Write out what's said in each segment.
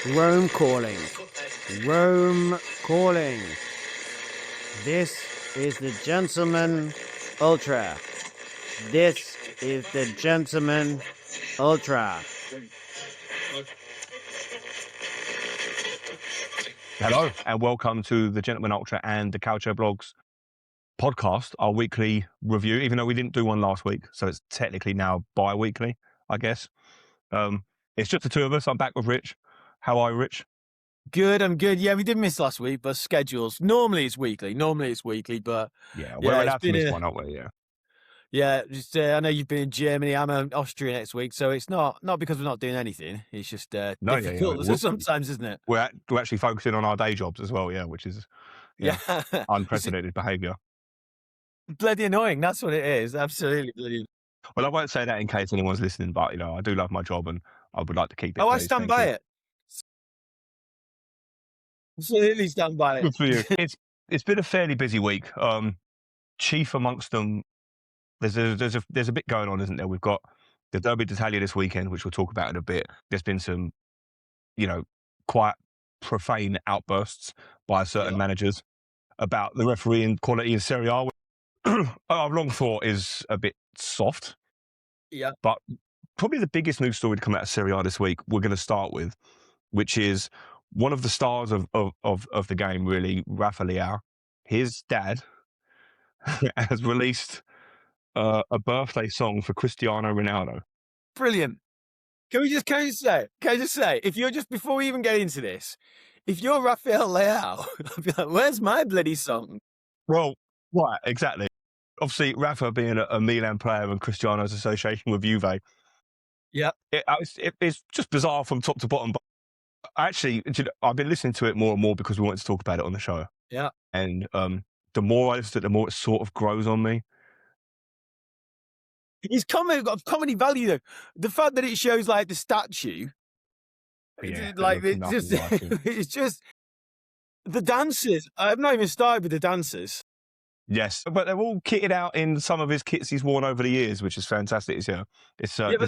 Rome calling. Rome calling. This is the Gentleman Ultra. This is the Gentleman Ultra. Hello and welcome to the Gentleman Ultra and the Culture Blogs podcast, our weekly review, even though we didn't do one last week. So it's technically now bi-weekly, I guess. It's just the two of us. I'm back with Rich. How are you, Rich? Good, I'm good. Yeah, we did miss last week, but schedules. Normally it's weekly, but... Yeah, we're allowed to miss one, aren't we? Yeah, just I know you've been in Germany. I'm in Austria next week, so it's not because we're not doing anything. It's just difficult sometimes, isn't it? We're actually focusing on our day jobs as well, which is unprecedented behaviour. Bloody annoying, that's what it is. Absolutely bloody. Well, I won't say that in case anyone's listening, but, I do love my job and I would like to keep it. I stand by it. Absolutely stand by it. Good for you. It's been a fairly busy week. Chief amongst them, there's a bit going on, isn't there? We've got the Derby d'Italia this weekend, which we'll talk about in a bit. There's been some, quite profane outbursts by certain managers about the refereeing quality in Serie A. I've long thought is a bit soft. Yeah. But probably the biggest news story to come out of Serie A this week, we're going to start with, which is one of the stars of the game, really, Rafa Leao. His dad has released a birthday song for Cristiano Ronaldo. Brilliant. Can I just say, if you're just, before we even get into this, if you're Rafael Leao, I'd be like, where's my bloody song? Well, right, exactly. Obviously, Rafa being a Milan player and Cristiano's association with Juve. Yeah. It's just bizarre from top to bottom. But actually, I've been listening to it more and more because we wanted to talk about it on the show. Yeah. And the more I listen to it, the more it sort of grows on me. It's got comedy value, though. The fact that it shows, like, the statue. Yeah, it's just the dancers. I've not even started with the dancers. Yes, but they're all kitted out in some of his kits he's worn over the years, which is fantastic. There's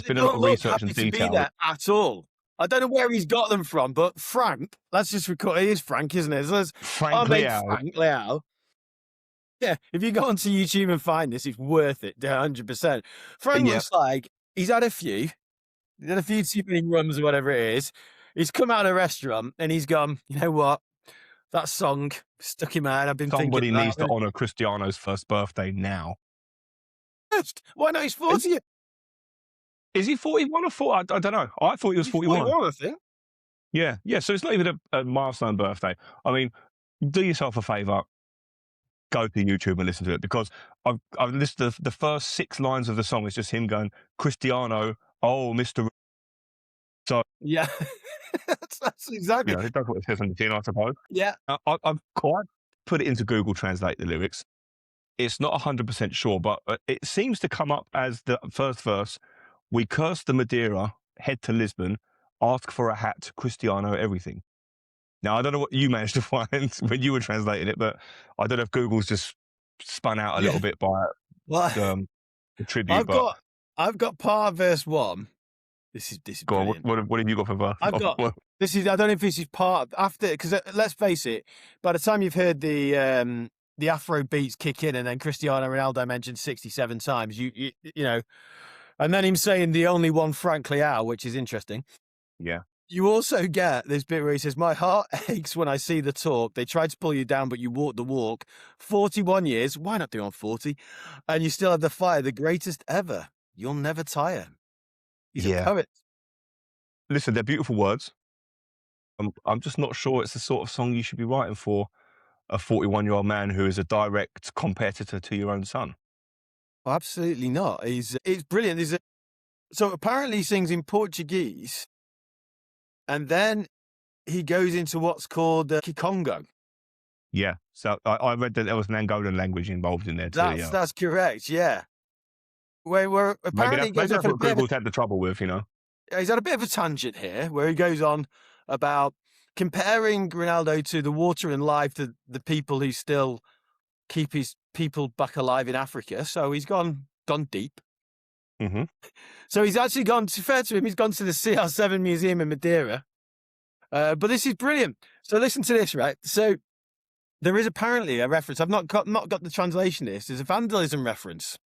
been a lot of research and detail. To be there at all. I don't know where he's got them from, but Frank, let's just record. It is Frank, isn't it? So Frank Leao. Yeah, if you go onto YouTube and find this, it's worth it, 100%. Frank looks like he's had a few. He's had a few too many rums or whatever it is. He's come out of a restaurant and he's gone, you know what? That song stuck in my head. I've been thinking. Somebody needs to honour Cristiano's first birthday now. Why not? He's 40. Is he 41 or 40? I don't know. I thought he was 41. 41, I think. Yeah. So it's not even a milestone birthday. I mean, do yourself a favour. Go to YouTube and listen to it, because I've listened to the first 6 lines of the song. It's just him going, Cristiano, oh, Mr. So yeah, that's exactly. Yeah, that's what it says on the tin, I suppose. Yeah, I've quite put it into Google Translate, the lyrics. It's not 100% sure, but it seems to come up as the first verse. We curse the Madeira, head to Lisbon, ask for a hat, Cristiano, everything. Now, I don't know what you managed to find when you were translating it, but I don't know if Google's just spun out a little bit by the tribute. I've got part of verse 1. This is go on, what have you got for verse? I've got this is. I don't know if this is part of, after, because let's face it, by the time you've heard the Afro beats kick in and then Cristiano Ronaldo mentioned 67 times, you know, and then him saying the only one Frank Leao, which is interesting. Yeah. You also get this bit where he says, my heart aches when I see the talk. They tried to pull you down, but you walked the walk. 41 years, why not do on 40? And you still have the fire, the greatest ever. You'll never tire. He's a poet. Listen, they're beautiful words. I'm just not sure it's the sort of song you should be writing for a 41-year-old man who is a direct competitor to your own son. Oh, absolutely not. It's brilliant. So apparently he sings in Portuguese, and then he goes into what's called Kikongo. Yeah, so I read that there was an Angolan language involved in there too. That's correct, yeah. Where apparently maybe that's what Google's had the trouble with, you know. He's had a bit of a tangent here where he goes on about comparing Ronaldo to the water and life to the people who still keep his people back alive in Africa. So he's gone deep. Mm-hmm. So he's actually gone, to fair to him, he's gone to the CR7 Museum in Madeira. But this is brilliant. So listen to this, right? So there is apparently a reference. I've not got the translation of this. There's a vandalism reference.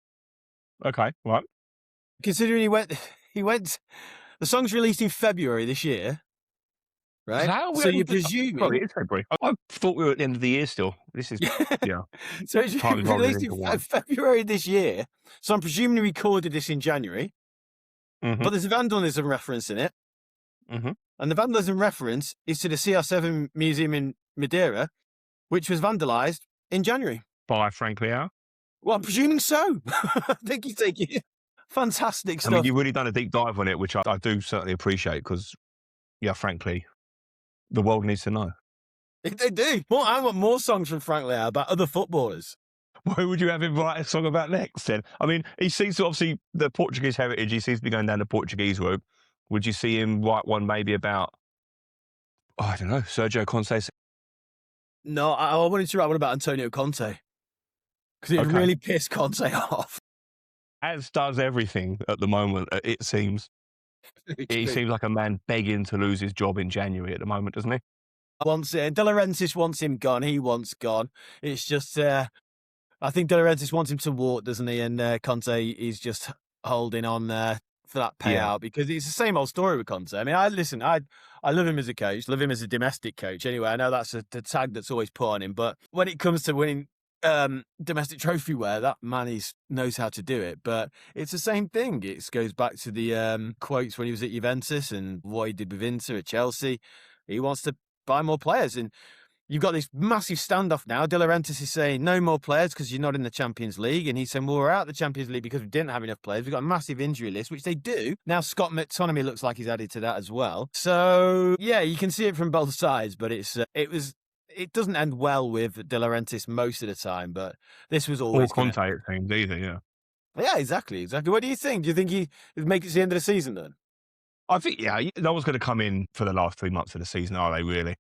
Okay, right. Considering he went. The song's released in February this year, right? So you're presuming. Sorry, it's February. I thought we were at the end of the year still. This is yeah. So it's released in February this year. So I'm presuming he recorded this in January. Mm-hmm. But there's a vandalism reference in it. Mm-hmm. And the vandalism reference is to the CR7 Museum in Madeira, which was vandalised in January. By Frank Leao? Well, I'm presuming so. I think he's taking fantastic stuff. I mean, you've really done a deep dive on it, which I do certainly appreciate because, yeah, frankly, the world needs to know. They do. I want more songs from Frank Leao about other footballers. Who would you have him write a song about next then? I mean, he seems to, obviously, the Portuguese heritage, he seems to be going down the Portuguese route. Would you see him write one maybe about, I don't know, Sergio Conte? No, I wanted to write one about Antonio Conte. Because it really pissed Conte off. As does everything at the moment, it seems. He seems like a man begging to lose his job in January at the moment, doesn't he? Wants it. De Laurentiis wants him gone. He wants gone. It's just, I think De Laurentiis wants him to walk, doesn't he? And Conte is just holding on for that payout because it's the same old story with Conte. I mean, I love him as a coach, love him as a domestic coach. Anyway, I know that's the tag that's always put on him, but when it comes to winning domestic trophyware, that man knows how to do it. But it's the same thing. It goes back to the quotes when he was at Juventus and what he did with Inter at Chelsea. He wants to buy more players, and you've got this massive standoff now. De Laurentiis is saying no more players because you're not in the Champions League, and he's saying, well, we're out of the Champions League because we didn't have enough players. We've got a massive injury list, which they do. Now Scott McTominay looks like he's added to that as well. So yeah, you can see it from both sides, but it doesn't end well with De Laurentiis most of the time, but this was always Conte, it seems, either, yeah. Yeah, exactly. What do you think? Do you think he make it to the end of the season then? I think, yeah, no one's going to come in for the last 3 months of the season, are they, really?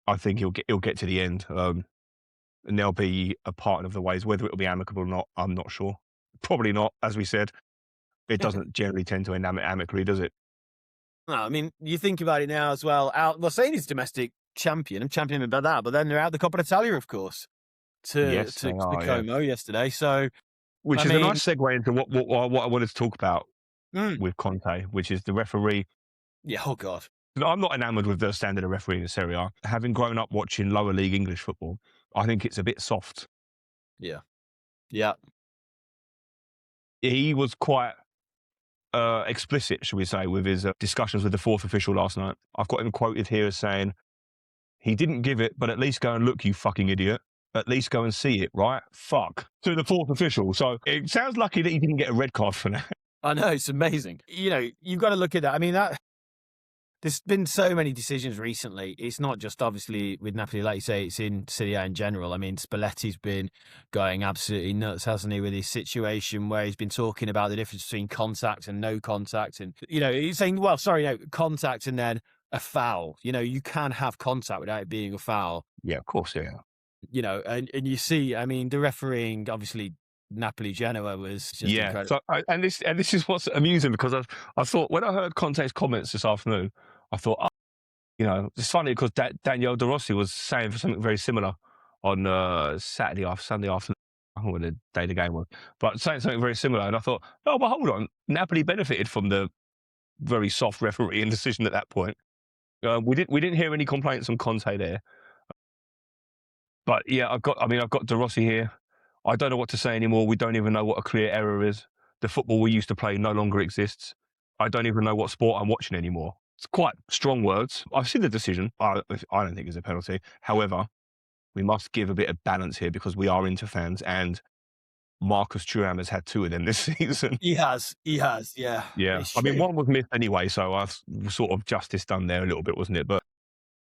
I think he'll get to the end, and there'll be a part of the ways. Whether it'll be amicable or not, I'm not sure. Probably not, as we said. It doesn't generally tend to end amicably, does it? No, I mean, you think about it now as well. Saying he's domestic champion, I'm championing about that, but then they're out the Coppa Italia, of course, to Como yesterday. So, which is a nice segue into what I wanted to talk about with Conte, which is the referee. Yeah, oh God. I'm not enamoured with the standard of refereeing in Serie A. Having grown up watching lower league English football, I think it's a bit soft. Yeah. Yeah. He was quite explicit, shall we say, with his discussions with the fourth official last night. I've got him quoted here as saying, he didn't give it, but at least go and look, you fucking idiot. At least go and see it, right? Fuck. To the fourth official. So it sounds lucky that he didn't get a red card for that. I know, it's amazing. You know, you've got to look at that. I mean, there's been so many decisions recently. It's not just obviously with Napoli, like you say, it's in Serie A in general. I mean, Spalletti's been going absolutely nuts, hasn't he, with his situation where he's been talking about the difference between contact and no contact. And, you know, he's saying, contact and then a foul. You know, you can have contact without it being a foul. Yeah, of course, yeah. You know, and you see, I mean, the refereeing, obviously, Napoli-Genoa was just incredible. So, and this is what's amusing, because I thought, when I heard Conte's comments this afternoon, I thought, it's funny because Daniel De Rossi was saying something very similar on Sunday afternoon. I don't know what the day the game was, but saying something very similar. And I thought, oh, but hold on, Napoli benefited from the very soft refereeing decision at that point. We didn't hear any complaints on Conte there. But yeah, I've got De Rossi here. I don't know what to say anymore. We don't even know what a clear error is. The football we used to play no longer exists. I don't even know what sport I'm watching anymore. It's quite strong words. I've seen the decision. I don't think it's a penalty. However, we must give a bit of balance here because we are Inter fans, and Marcus Thuram has had 2 of them this season. He has, yeah. Yeah. I mean, one was missed anyway, so I've sort of justice done there a little bit, wasn't it? But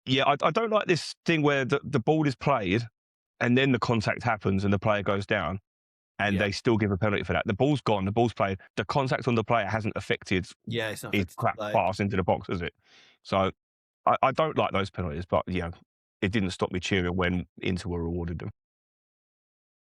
yeah, I don't like this thing where the ball is played and then the contact happens and the player goes down and they still give a penalty for that. The ball's gone, the ball's played. The contact on the player hasn't affected it's not his crap pass into the box, has it? So I don't like those penalties, but yeah, it didn't stop me cheering when Inter were rewarded them.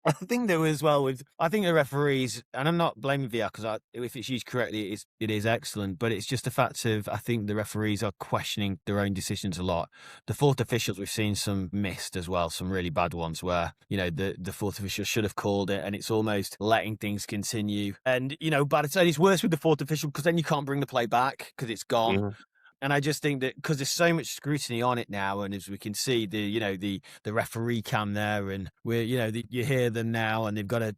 I think there was I think the referees, and I'm not blaming VR because if it's used correctly, it is excellent. But it's just the fact of I think the referees are questioning their own decisions a lot. The fourth officials, we've seen some missed as well, some really bad ones where the fourth official should have called it, and it's almost letting things continue. And but it's worse with the fourth official because then you can't bring the play back because it's gone. Mhm. And I just think that because there's so much scrutiny on it now, and as we can see, the referee cam there, and you hear them now, and they've got to.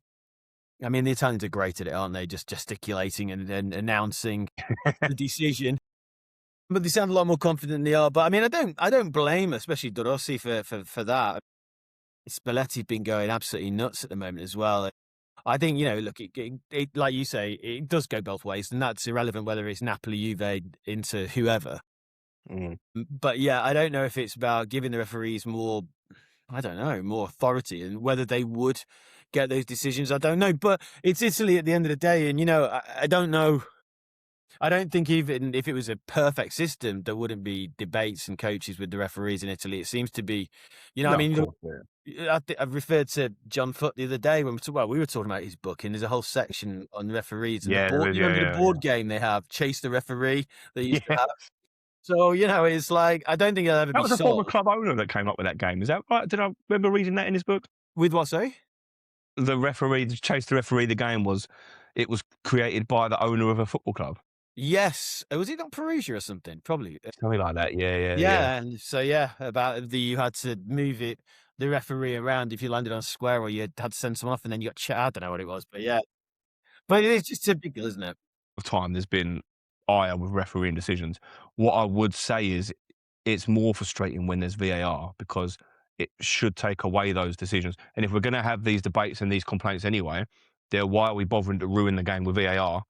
I mean, the Italians are great at it, aren't they? Just gesticulating and announcing the decision. But they sound a lot more confident than they are. But I mean, I don't blame, especially Dorossi for that. Spalletti's been going absolutely nuts at the moment as well. I think, look, it, like you say, it does go both ways, and that's irrelevant whether it's Napoli, Juve, into whoever. Mm. But yeah, I don't know if it's about giving the referees more authority, and whether they would get those decisions. I don't know, but it's Italy at the end of the day, and I don't know. I don't think even if it was a perfect system, there wouldn't be debates and coaches with the referees in Italy. It seems to be, I mean, of course, yeah. I've referred to John Foote the other day when we were talking about his book, and there's a whole section on referees and Yeah, the board. there is, You remember yeah, the board game they have, Chase the Referee, they used to yeah. have. So it's like I don't think it'll ever That be was a former solved. club owner that came up with that game. Is that right? Did I remember reading that in his book? With what, sorry? The referee, the chase the referee, the game was created by the owner of a football club. Yes. Was it not Perugia or something? Probably. Something like that. Yeah. Yeah, and so about you had to move the referee around if you landed on a square, or you had to send someone off, and then you got I don't know what it was, but yeah. But it's just typical, isn't it? Of time there's been ire with refereeing decisions. What I would say is it's more frustrating when there's VAR because it should take away those decisions. And if we're going to have these debates and these complaints anyway, then why are we bothering to ruin the game with VAR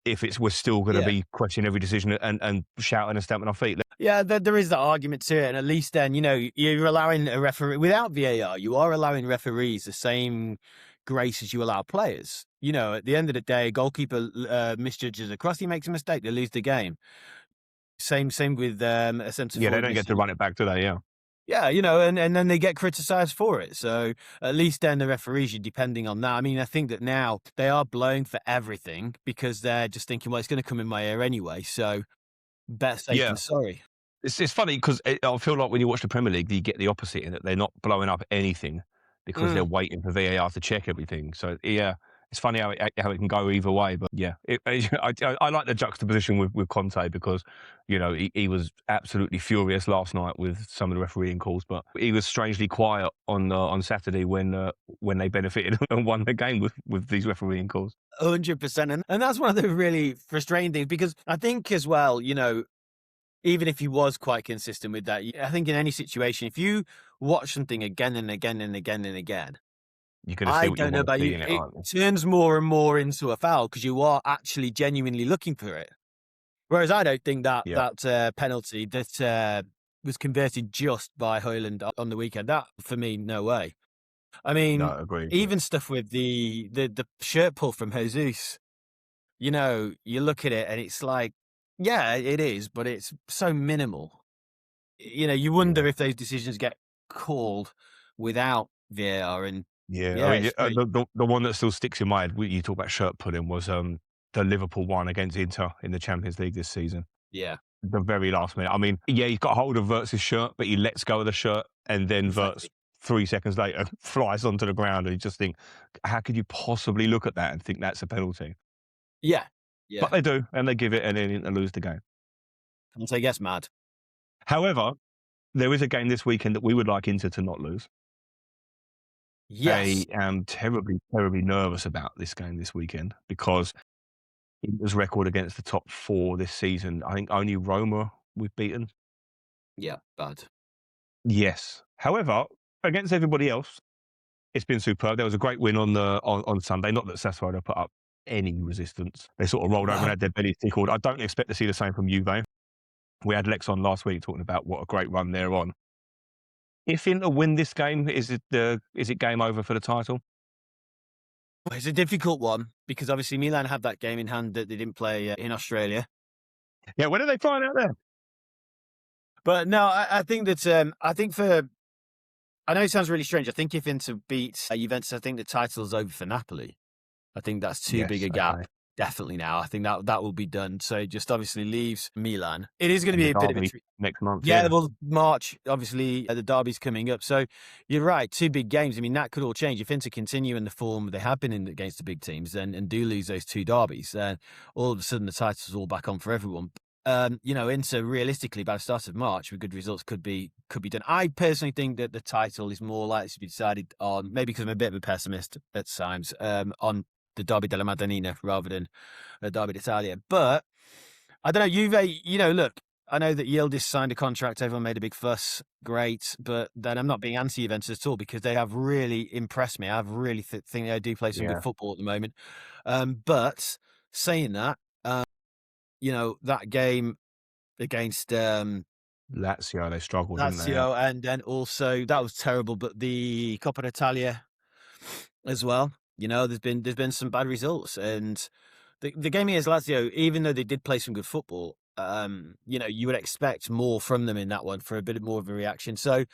if we're still going to be questioning every decision and shouting and stamping our feet? Yeah, there is that argument to it, and at least then you're allowing a referee without VAR. You are allowing referees the same grace as you allow players. At the end of the day, a goalkeeper misjudges a cross, he makes a mistake, they lose the game. Same with a centre forward. Yeah, they don't get to run it back, do they? Yeah. Yeah, and then they get criticised for it. So at least then the referees are depending on that. I mean, I think that now they are blowing for everything because they're just thinking, well, it's going to come in my ear anyway. So better safe than sorry. It's funny because I feel like when you watch the Premier League, you get the opposite in that they're not blowing up anything because they're waiting for VAR to check everything. So yeah, it's funny how it can go either way. But yeah, I like the juxtaposition with Conte because he was absolutely furious last night with some of the refereeing calls, but he was strangely quiet on Saturday when they benefited and won the game with these refereeing calls. 100%, and that's one of the really frustrating things because I think as well, even if he was quite consistent with that, I think in any situation, if you watch something again and again and again and again, you're going to see what you want to see in it, aren't you? It turns more and more into a foul because you are actually genuinely looking for it. Whereas I don't think that penalty that was converted just by Højlund on the weekend, that for me, no way. I mean, no, agreed, even stuff with the shirt pull from Jesus, you look at it and it's like, yeah, it is, but it's so minimal. You wonder if those decisions get called without VAR. And I mean, the one that still sticks in mind, you talk about shirt pulling, was the Liverpool one against Inter in the Champions League this season. Yeah. The very last minute. I mean, he's got hold of Wirtz's shirt, but he lets go of the shirt, and then Wirtz 3 seconds later flies onto the ground, and you just think, how could you possibly look at that and think that's a penalty? Yeah. But they do, and they give it, and then they lose the game. I'll say yes, mad. However, there is a game this weekend that we would like Inter to not lose. Yes. I am terribly, terribly nervous about this game this weekend because Inter's record against the top 4 this season, I think only Roma we've beaten. Yeah, bad. Yes. However, against everybody else, it's been superb. There was a great win on Sunday. Not that Sassuolo put up any resistance. They sort of rolled over and had their bellies tickled. I don't expect to see the same from Juve. We had Lex on last week talking about what a great run they're on. If Inter win this game, is it game over for the title? It's a difficult one because obviously Milan have that game in hand that they didn't play in Australia. Yeah, when are they flying out there? But no, I think that I know it sounds really strange. I think if Inter beat Juventus, I think the title's over for Napoli. I think that's too big Yes, a gap. okay. Definitely now. I think that will be done. So it just obviously leaves Milan. It is going to And be the a bit of a derby next month, yeah, yeah. well, March, obviously, the derby's coming up. So you're right, two big games. I mean, that could all change. If Inter continue in the form they have been in against the big teams and do lose those two derbies, then all of a sudden the title's all back on for everyone. Inter realistically by the start of March with good results could be done. I personally think that the title is more likely to be decided on, maybe because I'm a bit of a pessimist at times, on the Derby della Madonnina rather than the Derby d'Italia. But I don't know, Juve, look, I know that Yildiz signed a contract, everyone made a big fuss, great, but then I'm not being anti-Juventus at all because they have really impressed me. I really think they do play some good football at the moment. But saying that, that game against Lazio, they struggled, didn't they? Lazio, and then also that was terrible. But the Coppa Italia as well. There's been some bad results, and the game against Lazio, even though they did play some good football, you would expect more from them in that one for a bit more of a reaction. So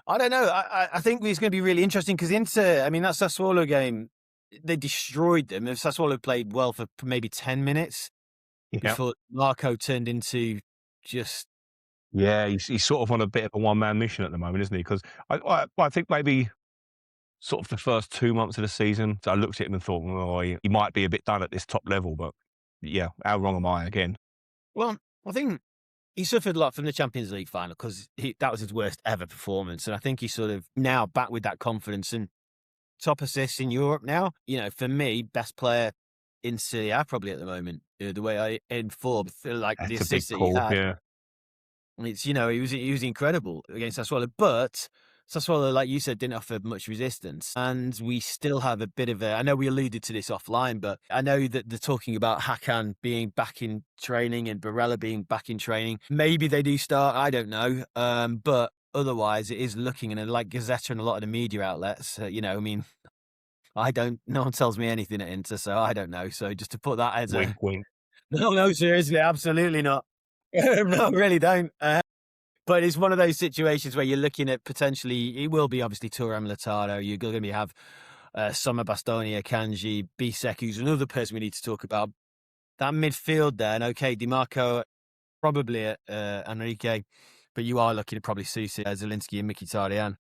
I don't know. I think it's going to be really interesting because Inter, I mean, that Sassuolo game, they destroyed them. Sassuolo played well for maybe 10 minutes before Marco turned into just. Yeah, he's sort of on a bit of a one-man mission at the moment, isn't he? Because I think maybe sort of the first 2 months of the season, so I looked at him and thought, oh, he might be a bit done at this top level. But yeah, how wrong am I again? Well, I think he suffered a lot from the Champions League final because that was his worst ever performance. And I think he's sort of now back with that confidence and top assists in Europe now. For me, best player in Serie A probably at the moment. The way I inform, like That's the a big assists that he call, had. yeah. And it's, he was incredible against Sassuolo, but Sassuolo, like you said, didn't offer much resistance. And we still have a bit of I know we alluded to this offline, but I know that they're talking about Hakan being back in training and Barella being back in training. Maybe they do start, I don't know. But otherwise it is looking, and like Gazzetta and a lot of the media outlets, I mean, no one tells me anything at Inter, so I don't know. So just to put that as wink, wink. No, seriously, absolutely not. No, really don't. But it's one of those situations where you're looking at potentially, it will be obviously Thuram Lautaro. You're going to have Summer Bastonia, Kanji, Bisek, who's another person we need to talk about. That midfield there, and okay, Di Marco, probably Enrique, but you are looking at probably Susi, Zielinski, and Mkhitaryan.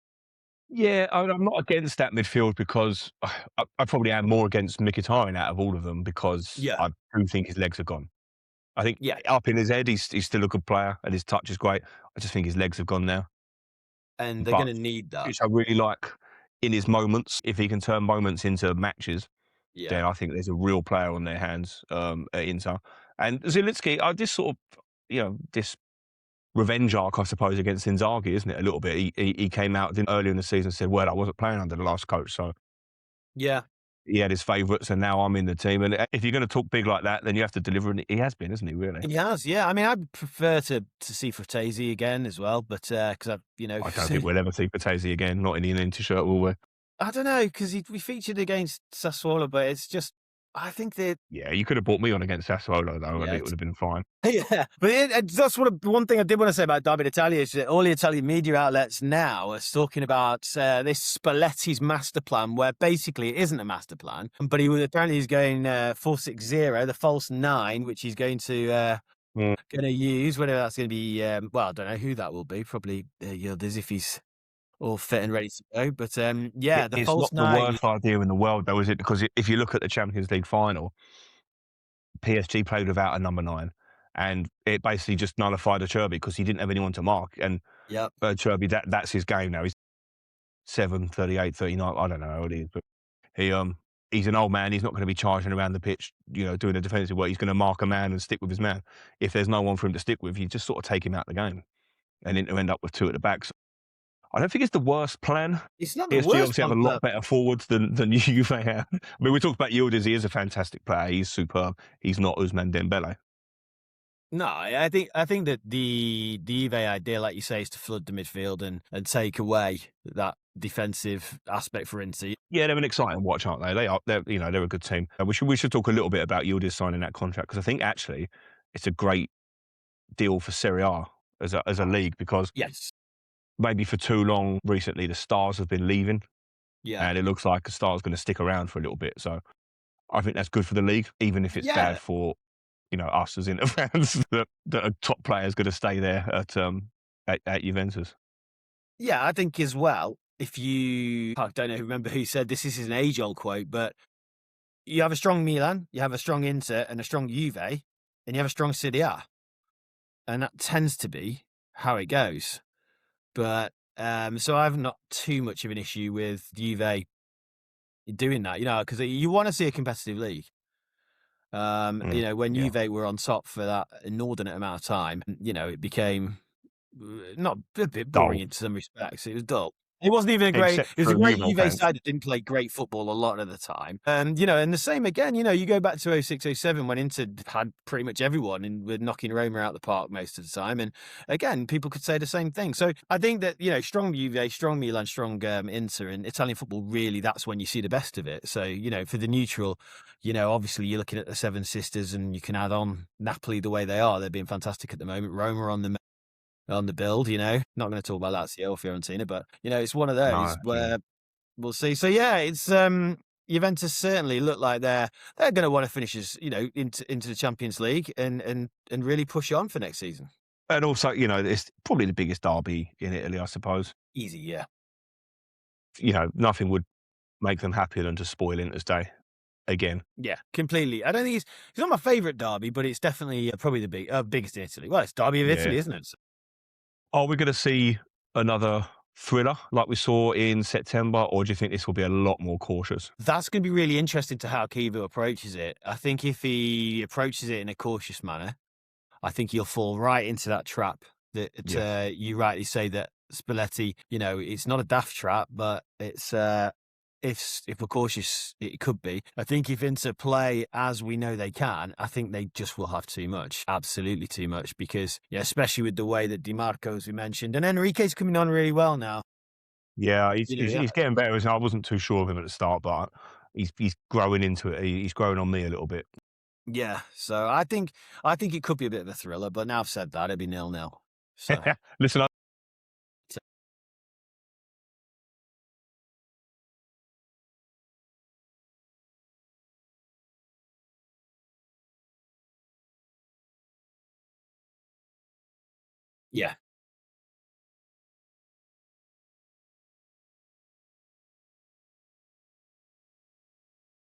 Yeah, I'm not against that midfield because I probably am more against Mkhitaryan out of all of them because I do think his legs are gone. I think up in his head, he's still a good player and his touch is great. I just think his legs have gone now. And they're going to need that. Which I really like in his moments. If he can turn moments into matches, then I think there's a real player on their hands at Inter. And Zielinski, this sort of, this revenge arc, I suppose, against Inzaghi, isn't it? A little bit. He came out earlier in the season and said, well, I wasn't playing under the last coach. So yeah. He had his favourites, and now I'm in the team. And if you're going to talk big like that, then you have to deliver. And he has been, isn't he? Really, he has. Yeah, I mean, I'd prefer to see Frattesi again as well, but because I don't think we'll ever see Frattesi again. Not in an Inter shirt, will we? I don't know because we featured against Sassuolo, but it's just. I think that. Yeah, you could have brought me on against Sassuolo, though, and it would have been fine. Yeah, but that's one thing I did want to say about Derby d'Italia is that all the Italian media outlets now are talking about this Spalletti's master plan, where basically it isn't a master plan, but apparently he's going 4-6-0, the false 9, which he's going to use. Whether that's going to be, I don't know who that will be. Probably Yildiz if he's all fit and ready to go. But the false 9. It's not the worst idea in the world, though, is it? Because if you look at the Champions League final, PSG played without a number 9, and it basically just nullified Acerbi because he didn't have anyone to mark. And Acerbi, that's his game now. He's 7, 38, 39. I don't know how old he is, but he's an old man. He's not going to be charging around the pitch, doing the defensive work. He's going to mark a man and stick with his man. If there's no one for him to stick with, you just sort of take him out of the game, and then to end up with 2 at the back. So I don't think it's the worst plan. It's not the PSG worst. Obviously have a lot better forwards than Juve have. I mean, we talked about Yildiz. He is a fantastic player. He's superb. He's not Ousmane Dembele. No, I think that the Juve idea, like you say, is to flood the midfield and take away that defensive aspect for Inter. Yeah, they're an exciting watch, aren't they? They're a good team. We should talk a little bit about Yildiz signing that contract because I think actually it's a great deal for Serie A as a league because maybe for too long recently, the stars have been leaving. Yeah. And it looks like a star's going to stick around for a little bit. So I think that's good for the league, even if it's Yeah. bad for, us as Inter fans that a top player is going to stay there at Juventus. Yeah, I think as well, I don't remember who said this is an age-old quote, but you have a strong Milan, you have a strong Inter and a strong Juve, and you have a strong Serie A. And that tends to be how it goes. But so I have not too much of an issue with Juve doing that, because you want to see a competitive league. When Yeah. Juve were on top for that inordinate amount of time, it became not a bit boring Dull. in some respects. It was dull. It wasn't even it Except was a for great Juve Juve fans. side that didn't play great football a lot of the time. And the same again, you go back to 06-07 when Inter had pretty much everyone and were knocking Roma out the park most of the time. And again, people could say the same thing. So I think that, strong Juve, strong Milan, strong Inter and Italian football, really, that's when you see the best of it. So, for the neutral, obviously you're looking at the Seven Sisters and you can add on Napoli the way they are. They're being fantastic at the moment. Roma on the build, not going to talk about Lazio or Fiorentina, but it's one of those where we'll see. So yeah, it's Juventus certainly look like they're going to want to finish as into the Champions League and really push on for next season. And also, it's probably the biggest derby in Italy, I suppose. Easy, yeah. Nothing would make them happier than to spoil Inter's day again. Yeah, completely. I don't think it's not my favourite derby, but it's definitely probably the biggest in Italy. Well, it's derby of Italy, isn't it? Are we going to see another thriller like we saw in September, or do you think this will be a lot more cautious? That's going to be really interesting to how Kivu approaches it. I think if he approaches it in a cautious manner, I think he'll fall right into that trap that you rightly say that Spalletti, it's not a daft trap, but it's if we're cautious, it could be. I think if Inter play as we know they can, I think they just will have too much, absolutely too much, because especially with the way that Di Marco, as we mentioned, and Enrique's coming on really well now. Yeah, he's getting better. I wasn't too sure of him at the start, but he's growing into it. He's growing on me a little bit. Yeah, so I think it could be a bit of a thriller, but now I've said that, it'd be 0-0. So Listen, yeah.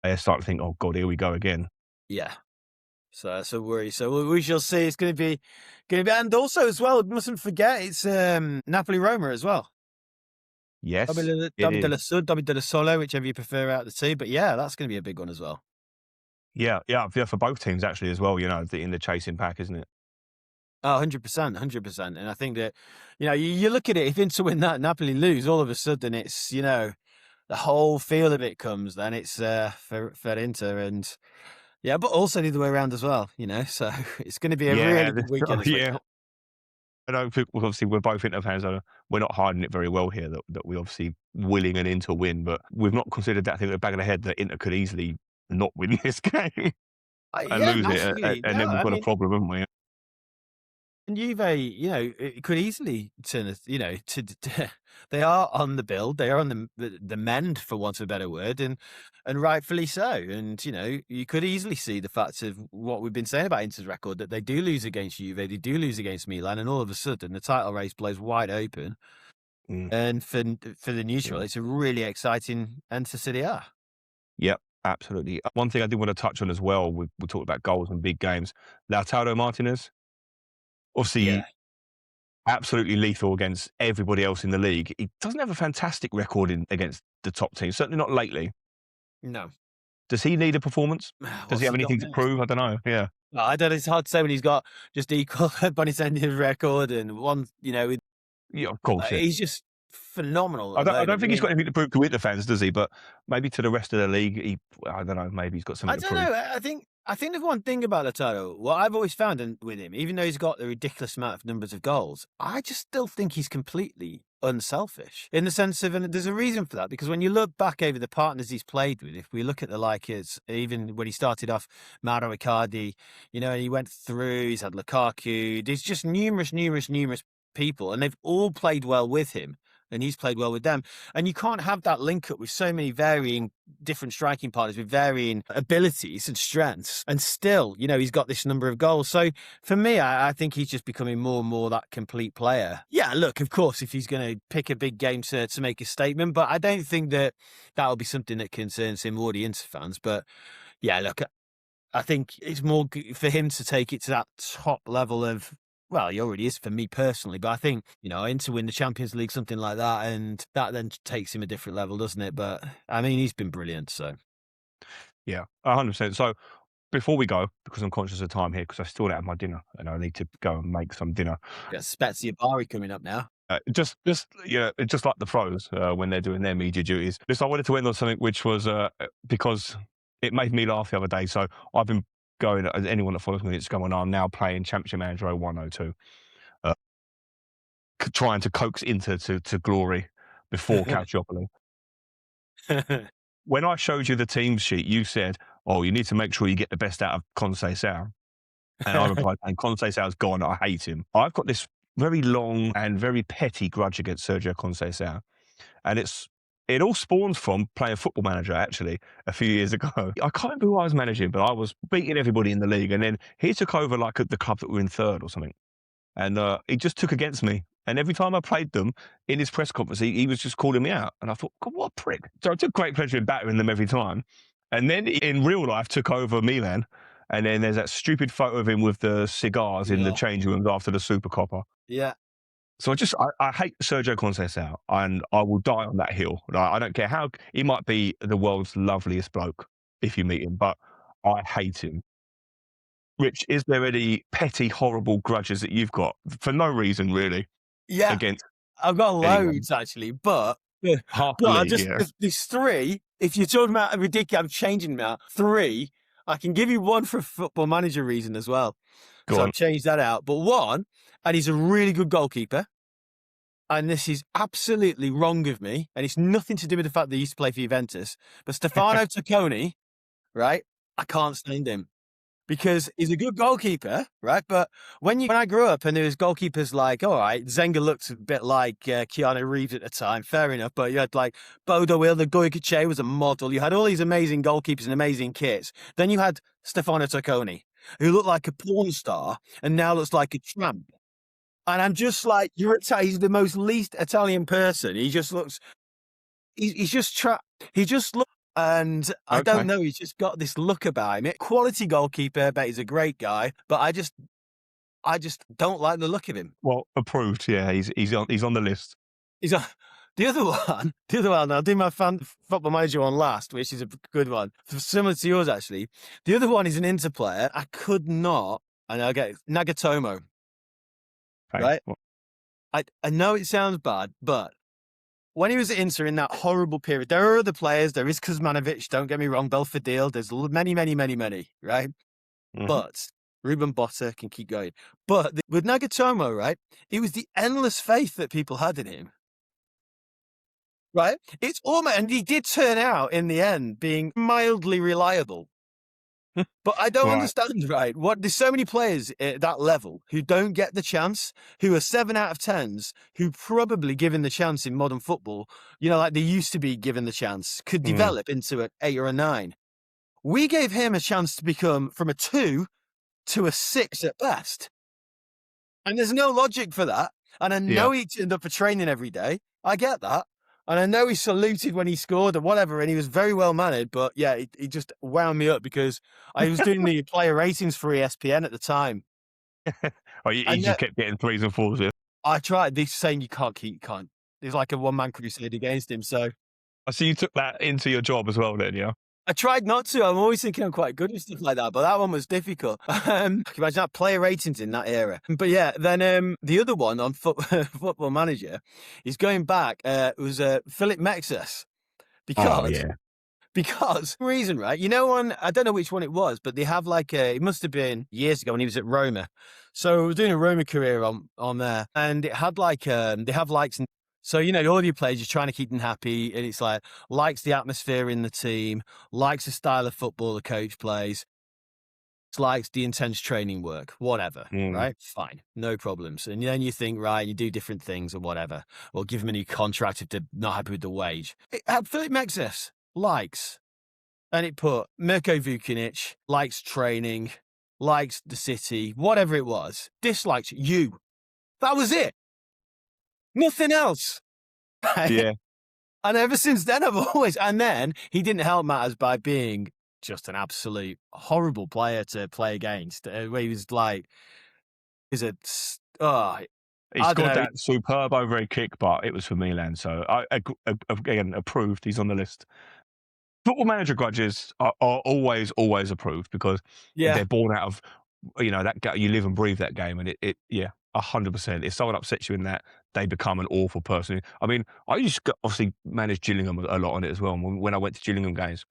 I start to think, oh God, here we go again. Yeah. So that's a worry. So we shall see. It's going to be, and also as well, mustn't forget it's Napoli Roma as well. Yes, Derby della Sud, Derby della Sole, whichever you prefer out of the two. But yeah, that's going to be a big one as well. Yeah, for both teams actually as well. In the chasing pack, isn't it? Oh, 100%, 100%. And I think that, you look at it, if Inter win that, Napoli lose, all of a sudden it's, the whole feel of it comes, then it's for Inter and, yeah, but also the other way around as well, so it's going to be a really good weekend. Yeah. I don't think, obviously, we're both Inter fans. We're not hiding it very well here that we're obviously willing an Inter win, but we've not considered that thing at the back of the head that Inter could easily not win this game and lose it. And then we've got a problem, haven't we? And Juve, it could easily turn, they are on the build, they are on the mend, for want of a better word, and rightfully so. And, you could easily see the fact of what we've been saying about Inter's record, that they do lose against Juve, they do lose against Milan, and all of a sudden the title race blows wide open. And for the neutral, it's a really exciting end to Serie A. Yep, absolutely. One thing I did want to touch on as well, we talked about goals and big games. Lautaro Martinez, obviously, absolutely lethal against everybody else in the league. He doesn't have a fantastic record against the top teams, certainly not lately. No. Does he need a performance? Does he have anything to prove? I don't know. Yeah. Well, I don't know. It's hard to say when he's got just equal Bonicente's record and one, Yeah, of course. He's just phenomenal. I don't think he's got anything to prove to Inter fans, does he? But maybe to the rest of the league, I don't know. Maybe he's got something to prove. I don't know. I think there's one thing about Lautaro. What I've always found with him, even though he's got the ridiculous amount of numbers of goals, I just still think he's completely unselfish in the sense of, and there's a reason for that, because when you look back over the partners he's played with, if we look at even when he started off, Mauro Icardi, he went through, he's had Lukaku, there's just numerous people, and they've all played well with him, and he's played well with them. And you can't have that link up with so many varying different striking partners with varying abilities and strengths, and still, he's got this number of goals. So for me, I think he's just becoming more and more that complete player. Yeah, look, of course, if he's going to pick a big game to make a statement, but I don't think that will be something that concerns him or the Inter fans. But yeah, look, I think it's more for him to take it to that top level of, well, he already is for me personally, but I think, Inter win the Champions League, something like that, and that then takes him a different level, doesn't it? But, I mean, he's been brilliant, so. Yeah, 100%. So before we go, because I'm conscious of time here, because I still don't have my dinner, and I need to go and make some dinner. Yeah, Spezia Bari coming up now. Just like the pros when they're doing their media duties. I wanted to end on something which was because it made me laugh the other day. So I've been going, as anyone that follows me, it's going on. I'm now playing Championship Manager 0102, trying to coax Inter to glory before Calciopoli. When I showed you the team sheet, you said, "Oh, you need to make sure you get the best out of Conceição." And I replied, "And Conceição's gone. I hate him." I've got this very long and very petty grudge against Sergio Conceição, and it all spawns from playing Football Manager, actually, a few years ago. I can't remember who I was managing, but I was beating everybody in the league. And then he took over like at the club that were in third or something. And he just took against me. And every time I played them in his press conference, he was just calling me out. And I thought, God, what a prick. So I took great pleasure in battering them every time. And then in real life, took over Milan. And then there's that stupid photo of him with the cigars in the change rooms after the Super Copper. Yeah. So I hate Sergio Conceição, and I will die on that hill. I don't care how he might be the world's loveliest bloke if you meet him, but I hate him. Rich, is there any petty, horrible grudges that you've got for no reason, really? Yeah, against I've got loads anyone? actually, but Half the league, there's three. If you're talking about ridiculous, I'm changing now. Three. I can give you one for a Football Manager reason as well. I've changed that out. But one, and he's a really good goalkeeper. And this is absolutely wrong of me. And it's nothing to do with the fact that he used to play for Juventus. But Stefano Tocconi, right? I can't stand him because he's a good goalkeeper, right? But when I grew up and there was goalkeepers like, all right, Zenga looked a bit like Keanu Reeves at the time, fair enough. But you had like Bodo Wilder, Goycochea was a model. You had all these amazing goalkeepers and amazing kits. Then you had Stefano Tocconi, who looked like a porn star and now looks like a tramp. And I'm just like, he's the most least Italian person. He just looks, he's just trapped. He just looks, and I don't know, he's just got this look about him. Quality goalkeeper, but he's a great guy. But I just don't like the look of him. Well, approved. Yeah, he's on the list. He's on. The other one, I'll do my Football Manager one last, which is a good one. Similar to yours, actually. The other one is an Inter player. I could not, and I'll get Nagatomo. Right? I know it sounds bad, but when he was at Inter in that horrible period, there are other players. There is Kuzmanovic, don't get me wrong, Belfodil. There's many, right? Mm-hmm. But Ruben Botta can keep going. But with Nagatomo, right, it was the endless faith that people had in him. Right? It's almost, and he did turn out in the end being mildly reliable. But I don't understand, right? There's so many players at that level who don't get the chance, who are 7 out of 10s, who probably given the chance in modern football, like they used to be given the chance, could develop into an 8 or a 9. We gave him a chance to become from a 2 to a 6 at best. And there's no logic for that. And I know he turned up for training every day. I get that. And I know he saluted when he scored or whatever, and he was very well mannered. But yeah, he just wound me up because I was doing the player ratings for ESPN at the time. He just kept getting 3s and 4s. Yeah. I tried. They're saying you can't. There's like a one-man crusade against him. So I see you took that into your job as well, then, yeah. I tried not to. I'm always thinking I'm quite good at stuff like that, but that one was difficult. Imagine that player ratings in that era. But yeah, then the other one on Football Manager is going back. It was Philip Mexes because reason, right? I don't know which one it was, but they have it must have been years ago when he was at Roma. So we were doing a Roma career on there, and it had they have likes and. So, all your players, you're trying to keep them happy, and it's likes the atmosphere in the team, likes the style of football the coach plays. likes the intense training work, whatever, right? Fine, no problems. And then you think, right, you do different things or whatever, or give him a new contract if they're not happy with the wage. Philip Mexis likes, and it put Mirko Vukinic, likes training, likes the city, whatever it was, dislikes you. That was it. Nothing else. Yeah. And ever since then, and then he didn't help matters by being just an absolute horrible player to play against. Where he was like, he's got that superb overhead kick, but it was for Milan. So I again approved. He's on the list. Football Manager grudges are always approved because they're born out of that you live and breathe that game, and it 100%. If someone upsets you in that, they become an awful person. I mean, I used to obviously manage Gillingham a lot on it as well. And when I went to Gillingham games,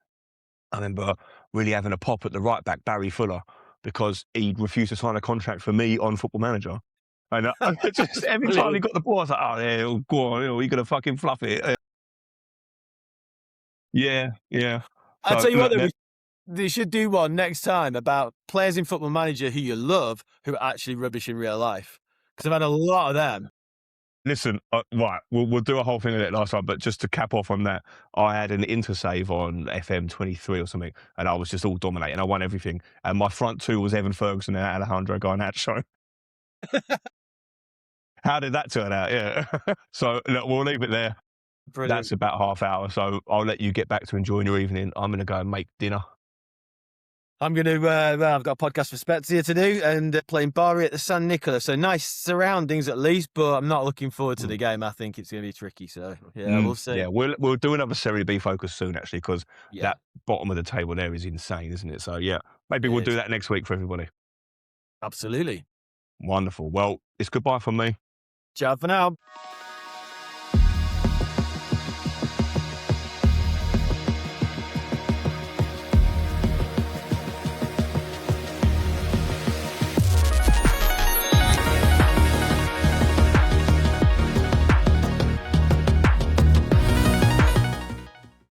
I remember really having a pop at the right back, Barry Fuller, because he refused to sign a contract for me on Football Manager. And just every time he got the ball, I was like, oh, yeah, go on, you're going to fucking fluff it. Yeah. I'll tell you what, they should do one next time about players in Football Manager who you love who are actually rubbish in real life. Because I've had a lot of them. Listen, right, we'll do a whole thing of it last time, but just to cap off on that, I had an intersave on FM 23 or something, and I was just all dominating. I won everything. And my front two was Evan Ferguson and Alejandro Garnacho. How did that turn out? Yeah. So look, we'll leave it there. Brilliant. That's about half hour, so I'll let you get back to enjoying your evening. I'm going to go and make dinner. I'm going to, I've got a podcast for Spezia to do and playing Bari at the San Nicola. So nice surroundings at least, but I'm not looking forward to the game. I think it's going to be tricky. So we'll see. Yeah, we'll do another Serie B focus soon, actually, because that bottom of the table there is insane, isn't it? So maybe we'll do that next week for everybody. Absolutely. Wonderful. Well, it's goodbye from me. Ciao for now.